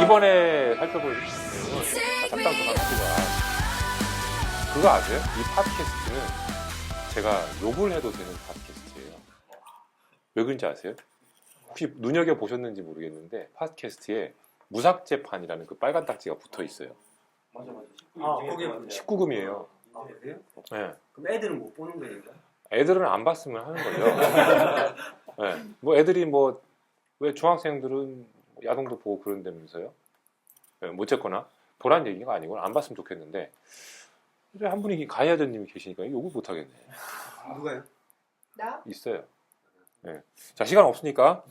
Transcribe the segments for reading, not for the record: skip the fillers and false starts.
이번에 살펴볼 내용은 잠깐 그만두고 그거 아세요? 이 팟캐스트는 제가 욕을 해도 되는 팟캐스트예요. 왜 그런지 아세요? 혹시 눈여겨보셨는지 모르겠는데 팟캐스트에 무삭제판이라는 그 빨간 딱지가 붙어 있어요. 맞아. 거기에 19금이에요. 아, 그래요? 네. 그럼 애들은 못 보는 거니까? 애들은 애들은 안 봤으면 하는 거죠. 네. 뭐 애들이 뭐 왜 중학생들은 야동도 보고 그런다면서요? 네, 어쨌거나 보란 얘기가 아니고 안 봤으면 좋겠는데 한 분이 가야전님이 계시니까 욕을 못 하겠네. 누가요? 나? 있어요. 네. 자, 시간 없으니까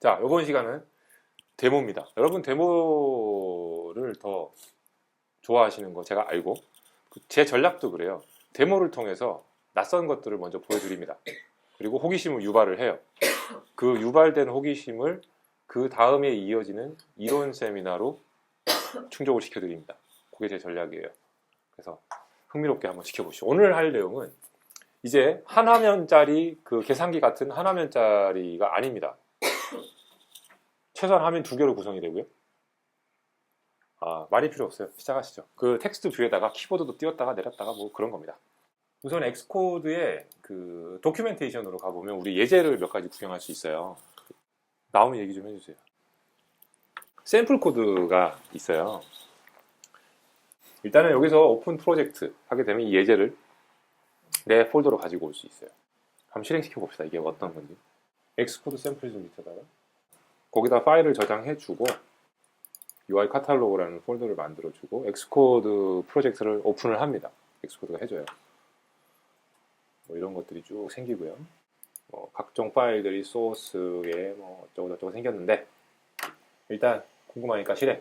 자, 이번 시간은 데모입니다. 여러분 데모를 더 좋아하시는 거 제가 알고 제 전략도 그래요. 데모를 통해서 낯선 것들을 먼저 보여드립니다. 그리고 호기심을 유발을 해요. 그 유발된 호기심을 그 다음에 이어지는 이론 세미나로 충족을 시켜드립니다. 그게 제 전략이에요. 그래서 흥미롭게 한번 지켜보시죠. 오늘 할 내용은 이제 한 화면짜리 그 계산기 같은 한 화면짜리가 아닙니다. 최소한 화면 2개로 구성이 되고요. 말이 필요 없어요. 시작하시죠. 그 텍스트 뷰에다가 키보드도 띄웠다가 내렸다가 뭐 그런 겁니다. 우선 엑스코드의 그 도큐멘테이션으로 가보면 우리 예제를 몇 가지 구경할 수 있어요. 나오면 얘기 좀 해주세요. 샘플 코드가 있어요. 일단은 여기서 오픈 프로젝트 하게 되면 이 예제를 내 폴더로 가지고 올 수 있어요. 한번 실행시켜 봅시다. 이게 어떤 건지. 엑스코드 샘플 좀 밑에다가 거기다 파일을 저장해 주고 UI 카탈로그라는 폴더를 만들어 주고 엑스코드 프로젝트를 오픈을 합니다. 엑스코드가 해줘요. 뭐 이런 것들이 쭉 생기고요. 뭐 각종 파일들이 소스에 뭐 어쩌고저쩌고 생겼는데 일단 궁금하니까 실행.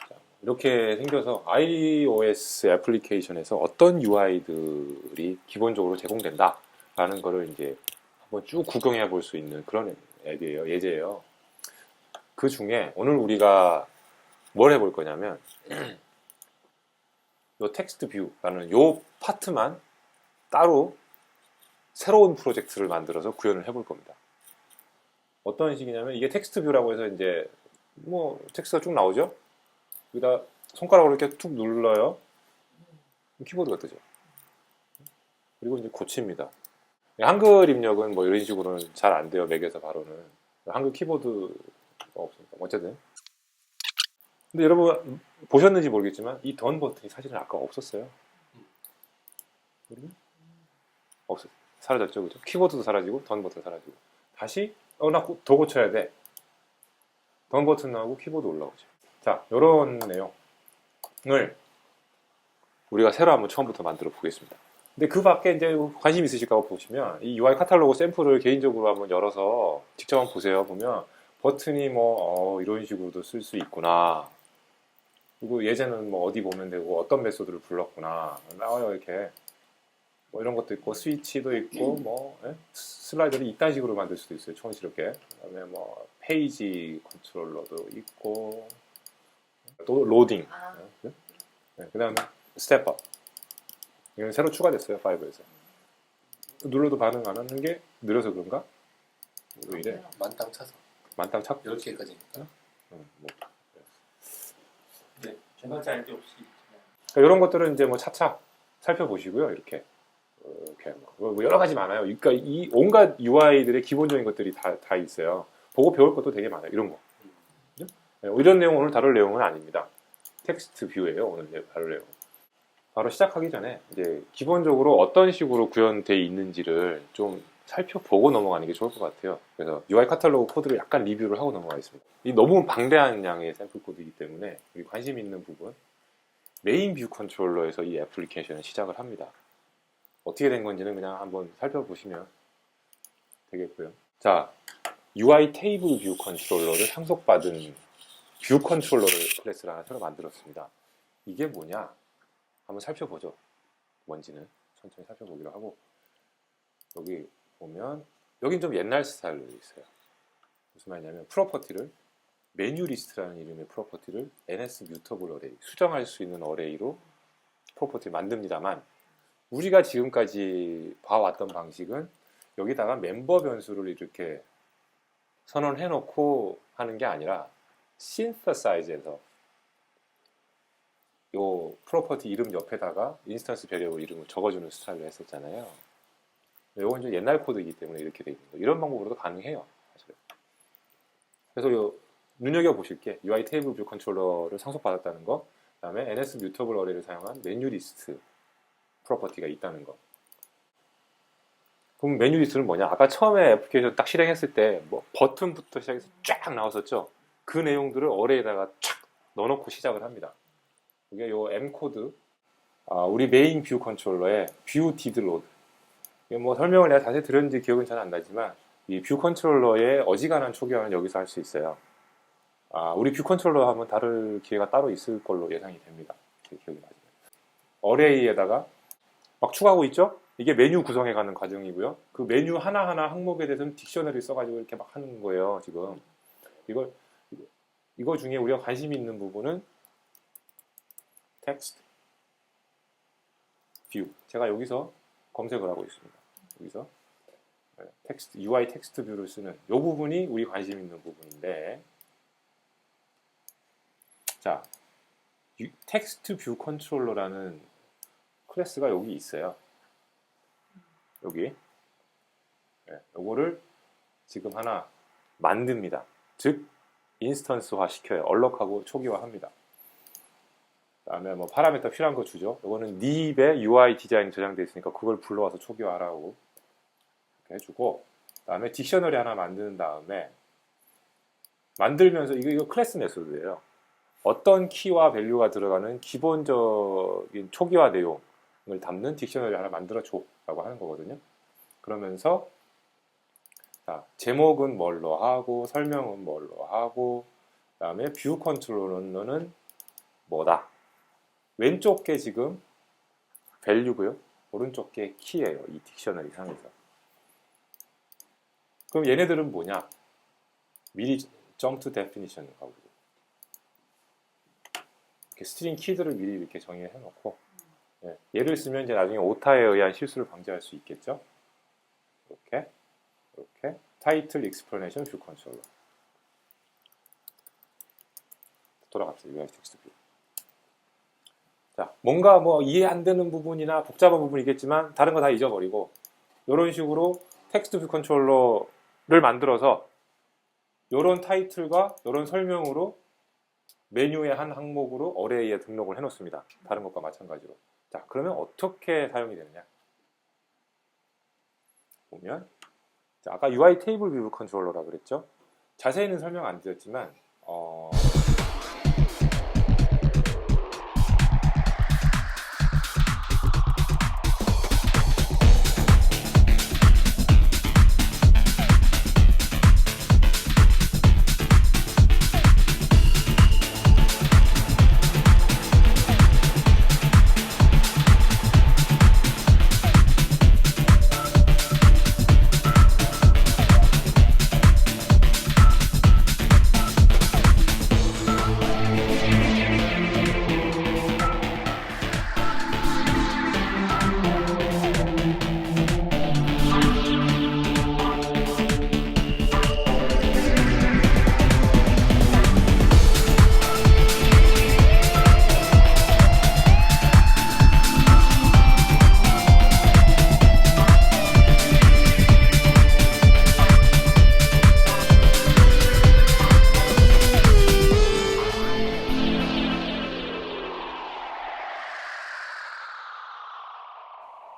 자, 이렇게 생겨서 iOS 애플리케이션에서 어떤 UI들이 기본적으로 제공된다라는 거를 이제 한번 쭉 구경해 볼 수 있는 그런 앱이에요. 예제예요. 그 중에 오늘 우리가 뭘 해볼 거냐면 요 텍스트 뷰라는 요 파트만 따로 새로운 프로젝트를 만들어서 구현을 해볼 겁니다. 어떤 식이냐면 이게 텍스트 뷰라고 해서 이제 뭐 텍스트가 쭉 나오죠? 여기다 손가락으로 이렇게 툭 눌러요. 키보드가 뜨죠. 그리고 이제 고칩니다. 한글 입력은 뭐 이런 식으로는 잘 안 돼요. 맥에서 바로는. 한글 키보드가 없으니까. 어쨌든. 근데 여러분 보셨는지 모르겠지만 이 던 버튼이 사실은 아까 없었어요. 없었어요. 사라졌죠, 그죠? 키보드도 사라지고 던 버튼 사라지고 다시 나 더 고쳐야 돼. 던 버튼 나오고 키보드 올라오죠. 자, 이런 내용을 우리가 새로 한번 처음부터 만들어 보겠습니다. 근데 그 밖에 이제 관심 있으실까 보시면 이 UI 카탈로그 샘플을 개인적으로 한번 열어서 직접 한번 보세요. 보면 버튼이 뭐 이런 식으로도 쓸 수 있구나. 그리고 예제는 뭐 어디 보면 되고 어떤 메소드를 불렀구나 나와요. 이렇게 뭐 이런 것도 있고 스위치도 있고 뭐 슬라이드를 이딴 식으로 만들 수도 있어요. 촌스럽게. 그다음에 뭐 페이지 컨트롤러도 있고 또 로딩. 그다음에 스텝업. 이건 새로 추가됐어요. 5에서. 눌러도 반응 안 하는 게 느려서 그런가? 왜 이래? 만땅 차서 만땅 찾고 10개까지니까 뭐. 네. 개발자일 때 없이. 그러니까 이런 것들은 이제 뭐 차차 살펴보시고요. 이렇게 뭐 여러 가지 많아요. 그러니까 이 온갖 UI들의 기본적인 것들이 다 있어요. 보고 배울 것도 되게 많아요. 이런 거. 이런 내용 오늘 다룰 내용은 아닙니다. 텍스트 뷰예요. 오늘 다룰 내용. 바로 시작하기 전에 이제 기본적으로 어떤 식으로 구현되어 있는지를 좀 살펴보고 넘어가는 게 좋을 것 같아요. 그래서 UI 카탈로그 코드를 약간 리뷰를 하고 넘어가겠습니다. 이 너무 방대한 양의 샘플 코드이기 때문에 우리 관심 있는 부분 메인 뷰 컨트롤러에서 이 애플리케이션을 시작을 합니다. 어떻게 된 건지는 그냥 한번 살펴보시면 되겠고요. 자, UI 테이블 뷰 컨트롤러를 상속받은 뷰 컨트롤러를 클래스를 하나 새로 만들었습니다. 이게 뭐냐? 한번 살펴보죠. 뭔지는 천천히 살펴보기로 하고 여기 보면 여긴 좀 옛날 스타일로 있어요. 무슨 말이냐면 프로퍼티를 메뉴 리스트라는 이름의 프로퍼티를 ns 뮤터블 어레이 수정할 수 있는 어레이로 프로퍼티를 만듭니다만 우리가 지금까지 봐왔던 방식은 여기다가 멤버 변수를 이렇게 선언해 놓고 하는 게 아니라 synthesize에서 요 프로퍼티 이름 옆에다가 인스턴스 베리어블 이름을 적어주는 스타일로 했었잖아요. 요건 좀 옛날 코드이기 때문에 이렇게 돼 있는 거. 이런 방법으로도 가능해요. 사실은. 그래서 요 눈여겨보실 게 UI 테이블 뷰 컨트롤러를 상속받았다는 거, 그 다음에 NS 뮤터블 어레이를 사용한 메뉴 리스트 프로퍼티가 있다는 거. 그럼 메뉴 리스트는 뭐냐? 아까 처음에 애플리케이션 딱 실행했을 때 뭐 버튼부터 시작해서 쫙 나왔었죠? 그 내용들을 어레이에다가 쫙 넣어놓고 시작을 합니다. 이게 요 M 코드, 우리 메인 뷰 컨트롤러의 뷰 디드 로드. 이게 뭐 설명을 내가 자세히 드렸는지 기억은 잘 안 나지만 이 뷰 컨트롤러의 어지간한 초기화는 여기서 할 수 있어요. 우리 뷰 컨트롤러 하면 다룰 기회가 따로 있을 걸로 예상이 됩니다. 제 기억이 맞아요. 어레이에다가 막 추가하고 있죠? 이게 메뉴 구성해가는 과정이고요. 그 메뉴 하나하나 항목에 대해서는 딕셔너리 써가지고 이렇게 막 하는 거예요, 지금. 이거 중에 우리가 관심이 있는 부분은 텍스트 뷰. 제가 여기서 검색을 하고 있습니다. 여기서 텍스트, UI 텍스트 뷰를 쓰는 이 부분이 우리 관심 있는 부분인데, 자, 텍스트 뷰 컨트롤러라는 클래스가 여기 있어요. 여기. 요거를 지금 하나 만듭니다. 즉, 인스턴스화 시켜요. 얼럭하고 초기화합니다. 그 다음에 뭐 파라미터 필요한 거 주죠. 요거는 닙에 UI 디자인 저장되어 있으니까 그걸 불러와서 초기화하라고 이렇게 해주고, 그 다음에 딕셔너리 하나 만드는 다음에 만들면서 이거 클래스 메소드예요. 어떤 키와 밸류가 들어가는 기본적인 초기화 내용을 담는 딕셔너리 하나 만들어줘 라고 하는 거거든요. 그러면서 자, 제목은 뭘로 하고 설명은 뭘로 하고 그 다음에 뷰 컨트롤러는 뭐다. 왼쪽 게 지금 밸류고요. 오른쪽 게 키예요. 이 딕셔너리 상에서. 그럼 얘네들은 뭐냐? 미리 jump to definition 가고 이렇게 스트링 키들을 미리 이렇게 정의해 놓고 얘를 쓰면 이제 나중에 오타에 의한 실수를 방지할 수 있겠죠. 이렇게 타이틀 익스플레네이션 뷰 컨트롤러 돌아갑시다. UI 텍스트 뷰. 자, 뭔가 뭐 이해 안 되는 부분이나 복잡한 부분이겠지만 다른 거 다 잊어버리고 이런 식으로 텍스트 뷰 컨트롤러를 만들어서 이런 타이틀과 이런 설명으로 메뉴의 한 항목으로 어레이에 등록을 해놓습니다. 다른 것과 마찬가지로. 자, 그러면 어떻게 사용이 되느냐? 보면 자, 아까 UI 테이블 뷰 컨트롤러라 그랬죠? 자세히는 설명 안 드렸지만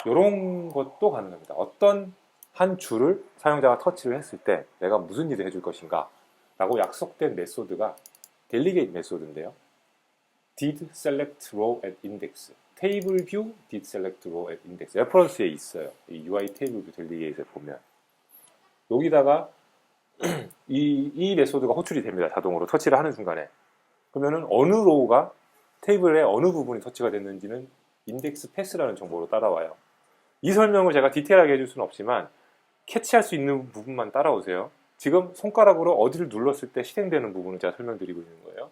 이런 것도 가능합니다. 어떤 한 줄을 사용자가 터치를 했을 때 내가 무슨 일을 해줄 것인가 라고 약속된 메소드가 delegate 메소드인데요. did select row at index 테이블 뷰 did select row at index 레퍼런스에 있어요. 이 UI 테이블 뷰 delegate에 보면 여기다가 이 메소드가 호출이 됩니다. 자동으로 터치를 하는 순간에. 그러면은 어느 로우가 테이블의 어느 부분이 터치가 됐는지는 인덱스 패스라는 정보로 따라와요. 이 설명을 제가 디테일하게 해줄 수는 없지만 캐치할 수 있는 부분만 따라오세요. 지금 손가락으로 어디를 눌렀을 때 실행되는 부분을 제가 설명드리고 있는 거예요.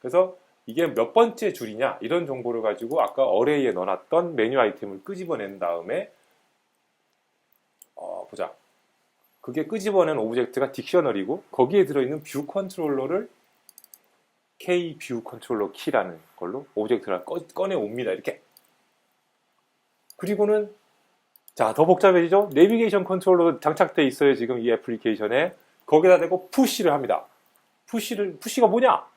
그래서 이게 몇 번째 줄이냐 이런 정보를 가지고 아까 어레이에 넣어놨던 메뉴 아이템을 끄집어낸 다음에 보자. 그게 끄집어낸 오브젝트가 딕셔너리고 거기에 들어있는 뷰 컨트롤러를 K 뷰 컨트롤러 키라는 걸로 오브젝트를 꺼내 옵니다. 이렇게. 그리고는 자, 더 복잡해지죠? 내비게이션 컨트롤러 장착돼 있어요. 지금 이 애플리케이션에. 거기다 대고 푸시를 합니다. 푸시가 뭐냐?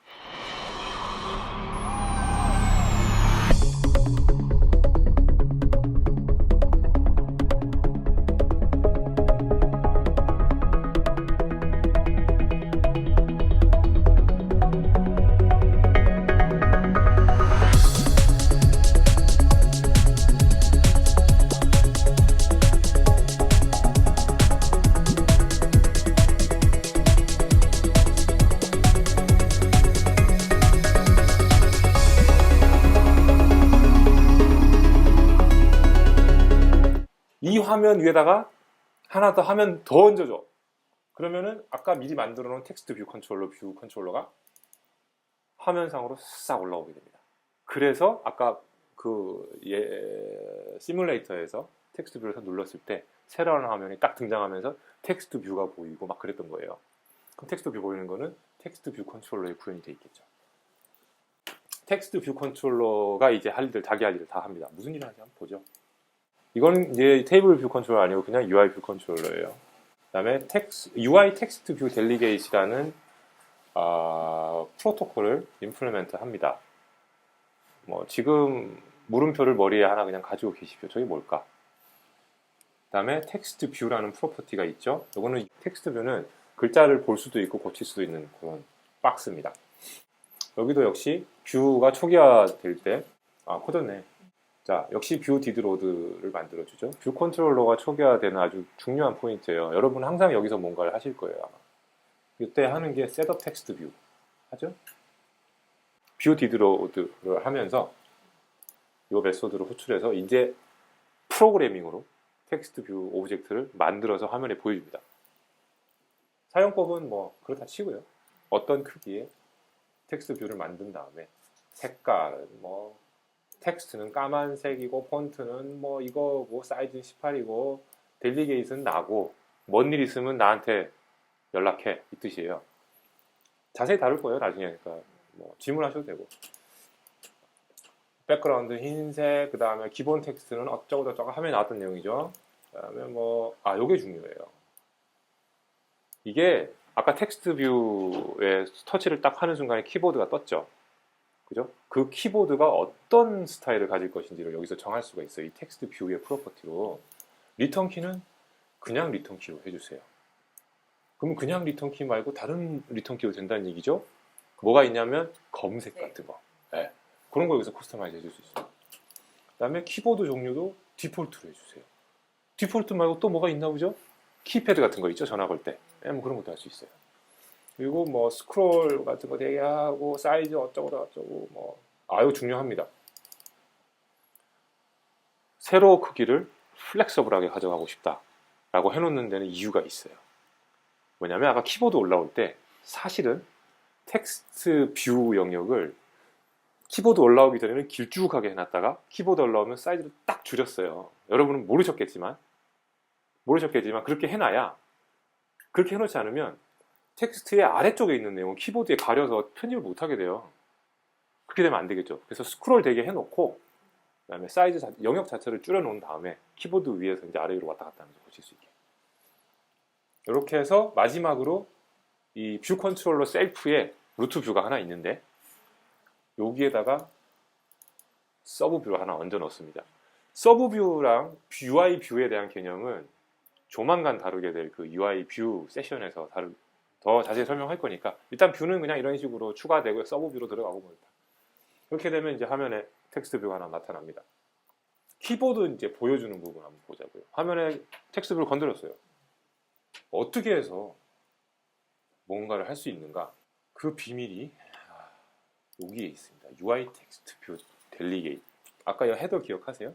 이 화면 위에다가 하나 더 화면 더 얹어줘. 그러면은 아까 미리 만들어 놓은 텍스트 뷰 컨트롤러가 화면상으로 싹 올라오게 됩니다. 그래서 아까 시뮬레이터에서 텍스트 뷰를 눌렀을 때 새로운 화면이 딱 등장하면서 텍스트 뷰가 보이고 막 그랬던 거예요. 그럼 텍스트 뷰 보이는 거는 텍스트 뷰 컨트롤러에 구현이 돼 있겠죠. 텍스트 뷰 컨트롤러가 이제 자기 할 일을 다 합니다. 무슨 일을 하는지 한번 보죠. 이건 이제 테이블 뷰 컨트롤러 아니고 그냥 UI 뷰 컨트롤러예요. 그 다음에 UI 텍스트 뷰 델리게이트라는 프로토콜을 임플리멘트 합니다. 뭐 지금 물음표를 머리에 하나 그냥 가지고 계십시오. 저게 뭘까? 그 다음에 텍스트 뷰라는 프로퍼티가 있죠. 이거는 텍스트 뷰는 글자를 볼 수도 있고 고칠 수도 있는 그런 박스입니다. 여기도 역시 뷰가 초기화될 때 커졌네. 자, 역시 뷰 디드로드를 만들어주죠. 뷰 컨트롤러가 초기화되는 아주 중요한 포인트예요. 여러분 항상 여기서 뭔가를 하실 거예요, 아마. 이때 하는 게 셋업 텍스트 뷰 하죠. 뷰 디드로드를 하면서 이 메소드를 호출해서 이제 프로그래밍으로 텍스트 뷰 오브젝트를 만들어서 화면에 보여줍니다. 사용법은 뭐 그렇다 치고요. 어떤 크기의 텍스트 뷰를 만든 다음에 색깔은 뭐 텍스트는 까만색이고 폰트는 뭐 이거고 사이즈는 18이고 델리게이트는 나고 뭔 일 있으면 나한테 연락해 이 뜻이에요. 자세히 다룰 거예요 나중에. 그러니까 뭐 질문하셔도 되고. 백그라운드 흰색, 그 다음에 기본 텍스트는 어쩌고 저쩌고 화면에 나왔던 내용이죠. 그 다음에 뭐 요게 중요해요. 이게 아까 텍스트 뷰에 터치를 딱 하는 순간에 키보드가 떴죠. 그죠? 그 키보드가 어떤 스타일을 가질 것인지를 여기서 정할 수가 있어요. 이 텍스트 뷰의 프로퍼티로. 리턴 키는 그냥 리턴 키로 해주세요. 그러면 그냥 리턴 키 말고 다른 리턴 키로 된다는 얘기죠? 뭐가 있냐면 검색 같은 거. 네. 그런 거 여기서 커스터마이즈 해줄 수 있어요. 그 다음에 키보드 종류도 디폴트로 해주세요. 디폴트 말고 또 뭐가 있나 보죠? 키패드 같은 거 있죠? 전화 걸 때. 네, 뭐 그런 것도 할 수 있어요. 그리고 뭐 스크롤 같은 거 되게 하고 사이즈 어쩌고 저쩌고 뭐 이거 중요합니다. 세로 크기를 플렉서블하게 가져가고 싶다라고 해놓는 데는 이유가 있어요. 뭐냐면 아까 키보드 올라올 때 사실은 텍스트 뷰 영역을 키보드 올라오기 전에는 길쭉하게 해놨다가 키보드 올라오면 사이즈를 딱 줄였어요. 여러분은 모르셨겠지만 그렇게 해놔야, 그렇게 해놓지 않으면 텍스트의 아래쪽에 있는 내용은 키보드에 가려서 편집을 못하게 돼요. 그렇게 되면 안 되겠죠. 그래서 스크롤 되게 해놓고 그다음에 사이즈 영역 자체를 줄여놓은 다음에 키보드 위에서 이제 아래로 왔다 갔다 하면서 보실 수 있게. 이렇게 해서 마지막으로 이 뷰 컨트롤러 셀프에 루트 뷰가 하나 있는데 여기에다가 서브 뷰를 하나 얹어 넣습니다. 서브 뷰랑 UI 뷰에 대한 개념은 조만간 다루게 될 그 UI 뷰 세션에서 더 자세히 설명할 거니까 일단 뷰는 그냥 이런 식으로 추가되고 서브 뷰로 들어가고 뭐 일단. 이렇게 되면 이제 화면에 텍스트 뷰가 하나 나타납니다. 키보드 이제 보여주는 부분 한번 보자고요. 화면에 텍스트 뷰를 건드렸어요. 어떻게 해서 뭔가를 할 수 있는가? 그 비밀이 여기에 있습니다. UI 텍스트 뷰 델리게이트. 아까 이 헤더 기억하세요?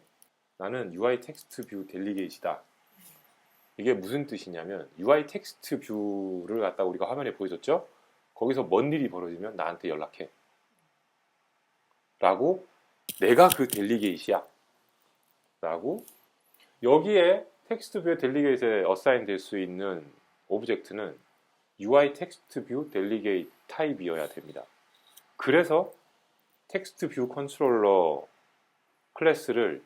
나는 UI 텍스트 뷰 델리게이트다. 이게 무슨 뜻이냐면 UI 텍스트 뷰를 갖다 우리가 화면에 보여줬죠? 거기서 뭔 일이 벌어지면 나한테 연락해. 라고 내가 그 델리게이트야. 라고 여기에 텍스트 뷰 델리게이트에 어사인 될 수 있는 오브젝트는 UI 텍스트 뷰 델리게이트 타입이어야 됩니다. 그래서 텍스트 뷰 컨트롤러 클래스를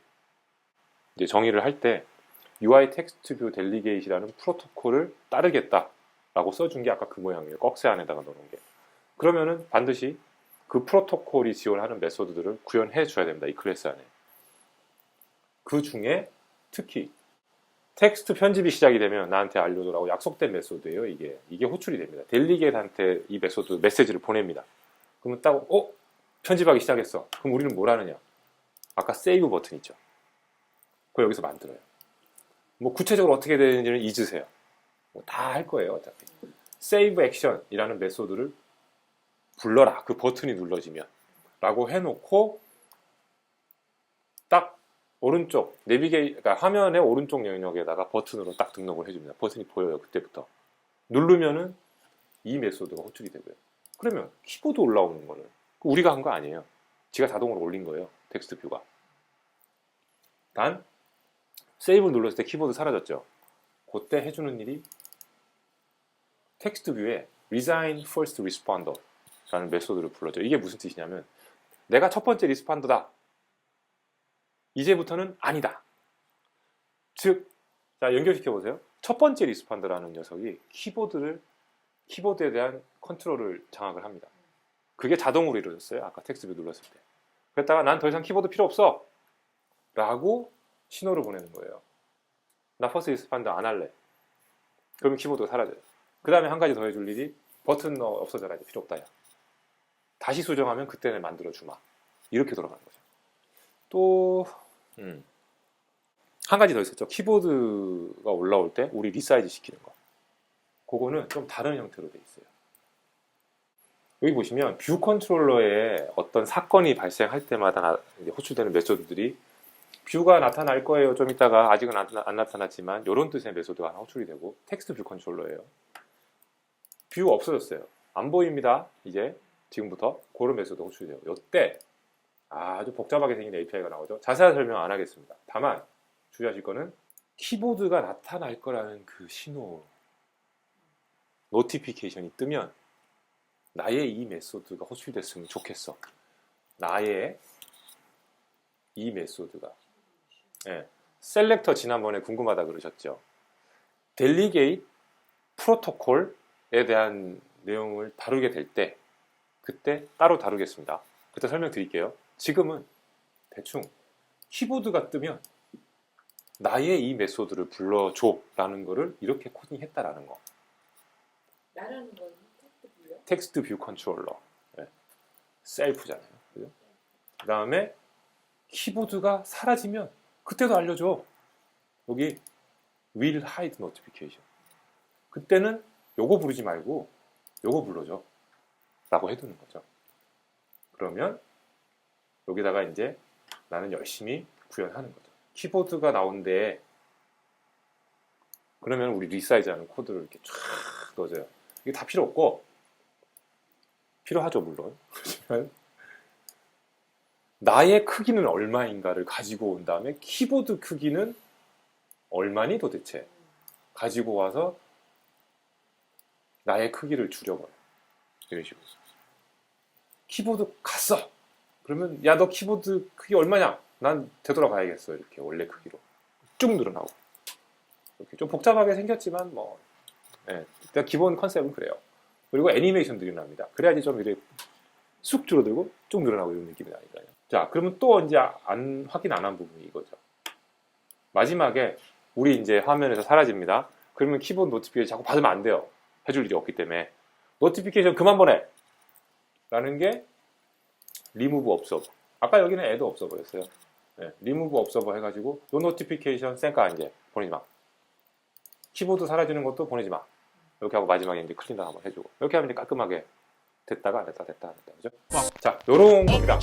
이제 정의를 할 때 UI 텍스트 뷰 델리게이트라는 프로토콜을 따르겠다라고 써준 게 아까 그 모양이에요. 꺽쇠 안에다가 넣어놓은 게. 그러면은 반드시 그 프로토콜이 지원하는 메소드들을 구현해 줘야 됩니다. 이 클래스 안에. 그 중에 특히 텍스트 편집이 시작이 되면 나한테 알려줘라고 약속된 메소드예요. 이게 호출이 됩니다. 델리게이트한테 이 메시지를 보냅니다. 그러면 딱 편집하기 시작했어. 그럼 우리는 뭘 하느냐? 아까 세이브 버튼 있죠. 그거 여기서 만들어요. 뭐 구체적으로 어떻게 되는지는 잊으세요. 뭐 다 할 거예요. 어차피. 세이브 액션이라는 메소드를 불러라. 그 버튼이 눌러지면 라고 해놓고 딱 오른쪽 그러니까 화면의 오른쪽 영역에다가 버튼으로 딱 등록을 해줍니다. 버튼이 보여요. 그때부터 누르면은 이 메소드가 호출이 되고요. 그러면 키보드 올라오는 거는 우리가 한 거 아니에요. 지가 자동으로 올린 거예요. 텍스트 뷰가. 단 세이브 눌렀을 때 키보드 사라졌죠. 그때 해주는 일이 텍스트 뷰에 resign first responder 라는 메소드를 불러줘. 이게 무슨 뜻이냐면 내가 첫 번째 리스폰더다. 이제부터는 아니다. 즉, 자 연결시켜 보세요. 첫 번째 리스폰더라는 녀석이 키보드에 대한 컨트롤을 장악을 합니다. 그게 자동으로 이루어졌어요. 아까 텍스트 뷰 눌렀을 때. 그랬다가 난 더 이상 키보드 필요 없어. 라고 신호를 보내는 거예요. 나 퍼스트 리스폰더 안 할래. 그러면 키보드가 사라져요. 그 다음에 한 가지 더 해줄 일이 버튼 없어져라. 이제 필요 없다. 야. 다시 수정하면 그때는 만들어주마. 이렇게 돌아가는 거죠. 또 한 가지 더 있었죠. 키보드가 올라올 때 우리 리사이즈 시키는 거. 그거는 좀 다른 형태로 돼 있어요. 여기 보시면 뷰 컨트롤러에 어떤 사건이 발생할 때마다 호출되는 메소드들이 뷰가 나타날 거예요. 좀 이따가 아직은 안 나타났지만 이런 뜻의 메소드가 하나 호출이 되고 텍스트 뷰 컨트롤러예요. 뷰 없어졌어요. 안 보입니다. 이제 지금부터 그런 메소드 호출이 돼요. 이때 아주 복잡하게 생긴 API가 나오죠. 자세한 설명 안 하겠습니다. 다만 주의하실 거는 키보드가 나타날 거라는 그 신호 노티피케이션이 뜨면 나의 이 메소드가 호출됐으면 좋겠어. 나의 이 메소드가 셀렉터 지난번에 궁금하다 그러셨죠. 델리게이트 프로토콜에 대한 내용을 다루게 될 때 그때 따로 다루겠습니다. 그때 설명드릴게요. 지금은 대충 키보드가 뜨면 나의 이 메소드를 불러줘 라는 거를 이렇게 코딩했다라는 거. 나라는 건 텍스트 뷰요? 텍스트 뷰 컨트롤러. 셀프잖아요. 그죠? 그 다음에 키보드가 사라지면 그때도 알려줘. 여기 will hide notification. 그때는 요거 부르지 말고 요거 불러줘. 라고 해두는 거죠. 그러면 여기다가 이제 나는 열심히 구현하는 거죠. 키보드가 나온데 그러면 우리 리사이즈하는 코드를 이렇게 쫙 넣어줘요. 이게 다 필요 없고 필요하죠 물론. 그렇지만 나의 크기는 얼마인가를 가지고 온 다음에 키보드 크기는 얼마니 도대체 가지고 와서 나의 크기를 줄여버려. 이런 식으로. 키보드 갔어. 그러면 야 너 키보드 크기 얼마냐? 난 되돌아가야겠어. 이렇게 원래 크기로 쭉 늘어나고. 이렇게 좀 복잡하게 생겼지만 뭐 일단 기본 컨셉은 그래요. 그리고 애니메이션들이 나옵니다. 그래야지 좀 이렇게 쑥 줄어들고 쭉 늘어나고 이런 느낌이 나니까요. 자, 그러면 또 이제 확인 안 한 부분이 이거죠. 마지막에 우리 이제 화면에서 사라집니다. 그러면 키보드 노티피케이션 자꾸 받으면 안 돼요. 해줄 일이 없기 때문에 노티피케이션 그만 보내! 라는 게 리무브 observer. 아까 여기는 add observer였어요. 리무브 observer 해가지고 요 노티피케이션 쌩까 이제 보내지 마. 키보드 사라지는 것도 보내지 마. 이렇게 하고 마지막에 이제 클린다 한번 해주고 이렇게 하면 이제 깔끔하게 됐다가 안 됐다 그죠? 자, 요런 겁니다.